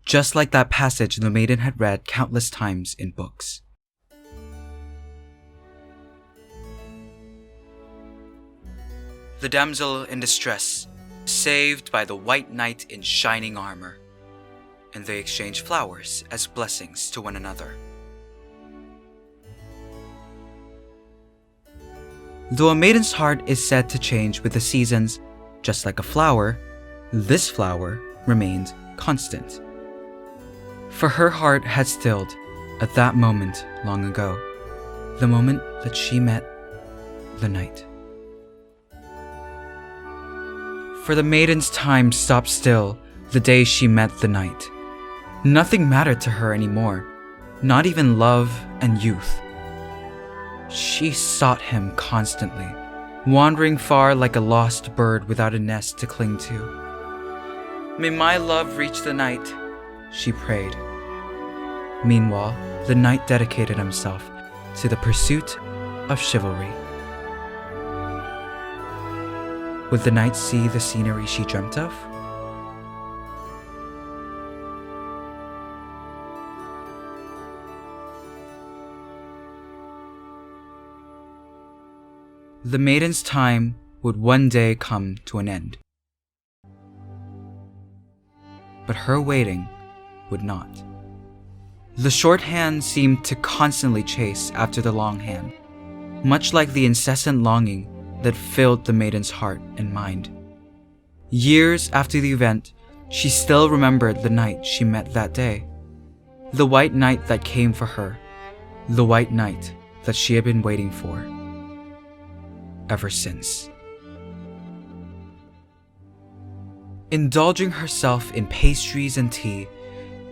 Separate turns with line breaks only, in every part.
just like that passage the maiden had read countless times in books. The damsel in distress, saved by the white knight in shining armor, and they exchange flowers as blessings to one another. Though a maiden's heart is said to change with the seasons, just like a flower, this flower remained constant. For her heart had stilled at that moment long ago, the moment that she met the knight. For the maiden's time stopped still the day she met the knight. Nothing mattered to her anymore, not even love and youth. She sought him constantly, wandering far like a lost bird without a nest to cling to. May my love reach the knight, she prayed. Meanwhile, the knight dedicated himself to the pursuit of chivalry. Would the knight see the scenery she dreamt of? The maiden's time would one day come to an end. But her waiting would not. The short hand seemed to constantly chase after the long hand, much like the incessant longing that filled the maiden's heart and mind. Years after the event, she still remembered the knight she met that day. The white knight that came for her. The white knight that she had been waiting for ever since. Indulging herself in pastries and tea,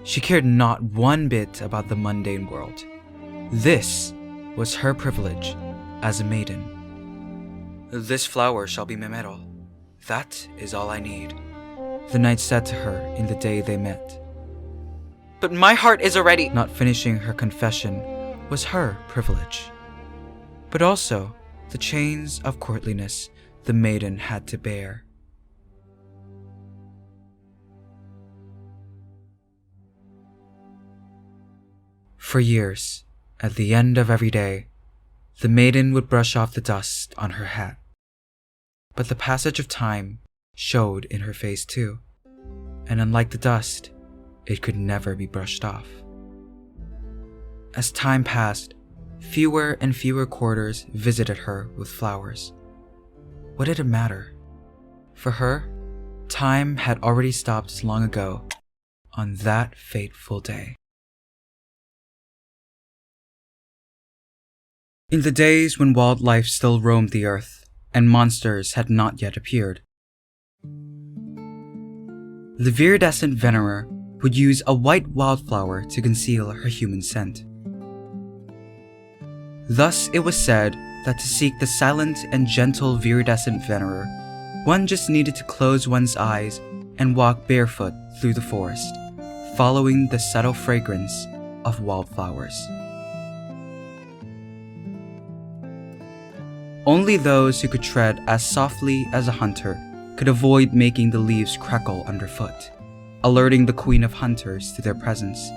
she cared not one bit about the mundane world. This was her privilege as a maiden. This flower shall be my medal. That is all I need, the knight said to her in the day they met. But my heart is already... Not finishing her confession was her privilege, but also the chains of courtliness the maiden had to bear. For years, at the end of every day, the maiden would brush off the dust on her hat. But the passage of time showed in her face too, and unlike the dust, it could never be brushed off. As time passed, fewer and fewer quarters visited her with flowers. What did it matter? For her, time had already stopped long ago on that fateful day. In the days when wildlife still roamed the earth and monsters had not yet appeared, the Viridescent Venerer would use a white wildflower to conceal her human scent. Thus, it was said that to seek the silent and gentle Viridescent Venerer, one just needed to close one's eyes and walk barefoot through the forest, following the subtle fragrance of wildflowers. Only those who could tread as softly as a hunter could avoid making the leaves crackle underfoot, alerting the queen of hunters to their presence.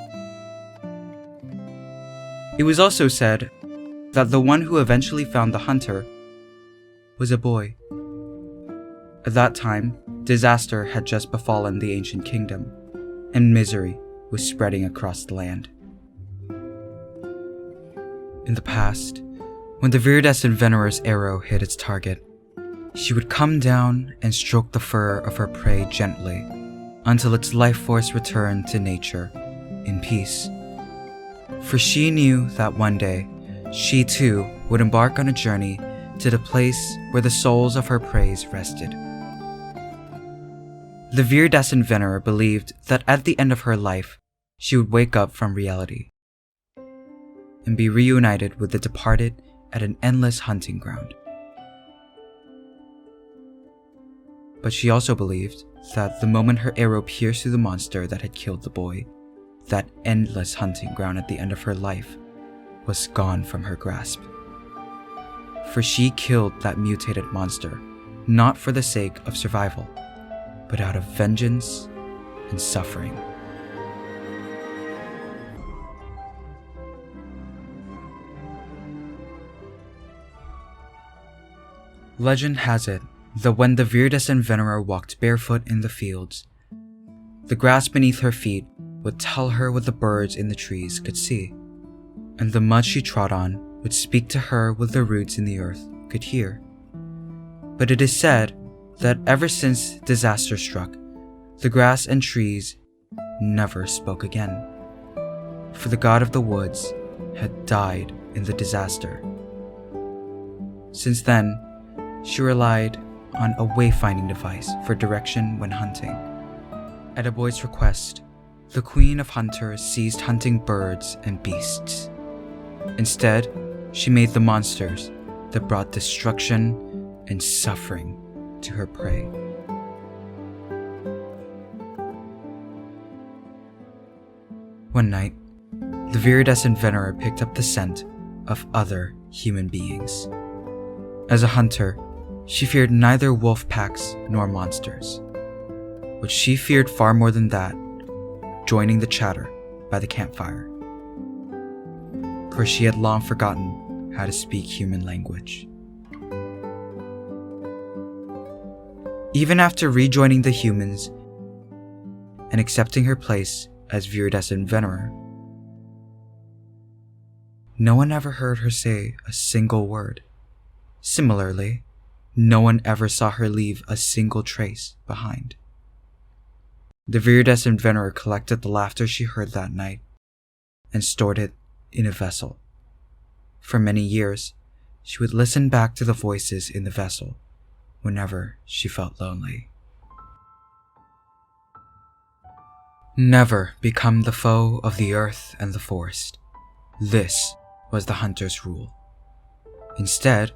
It was also said that the one who eventually found the hunter was a boy. At that time, disaster had just befallen the ancient kingdom, and misery was spreading across the land. In the past, when the Viridescent Venerer's arrow hit its target, she would come down and stroke the fur of her prey gently until its life force returned to nature in peace. For she knew that one day, she too would embark on a journey to the place where the souls of her prey rested. The Viridescent Venerer believed that at the end of her life, she would wake up from reality and be reunited with the departed at an endless hunting ground. But she also believed that the moment her arrow pierced through the monster that had killed the boy, that endless hunting ground at the end of her life was gone from her grasp. For she killed that mutated monster, not for the sake of survival, but out of vengeance and suffering. Legend has it that when the Viridescent Venerer walked barefoot in the fields, the grass beneath her feet would tell her what the birds in the trees could see, and the mud she trod on would speak to her what the roots in the earth could hear. But it is said that ever since disaster struck, the grass and trees never spoke again, for the god of the woods had died in the disaster. Since then, she relied on a wayfinding device for direction when hunting. At a boy's request, the queen of hunters ceased hunting birds and beasts. Instead, she made the monsters that brought destruction and suffering to her prey. One night, the Viridescent Venerer picked up the scent of other human beings. As a hunter, she feared neither wolf packs nor monsters. What she feared far more than that, joining the chatter by the campfire. For she had long forgotten how to speak human language. Even after rejoining the humans and accepting her place as Viridescent Venerer, no one ever heard her say a single word. Similarly, no one ever saw her leave a single trace behind. The Viridescent Venerer collected the laughter she heard that night and stored it in a vessel. For many years, she would listen back to the voices in the vessel whenever she felt lonely. Never become the foe of the earth and the forest. This was the hunter's rule. Instead,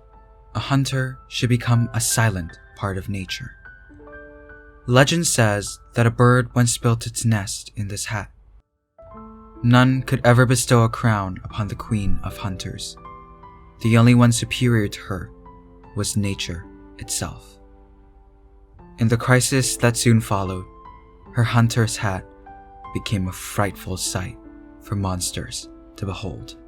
a hunter should become a silent part of nature. Legend says that a bird once built its nest in this hat. None could ever bestow a crown upon the queen of hunters. The only one superior to her was nature itself. In the crisis that soon followed, her hunter's hat became a frightful sight for monsters to behold.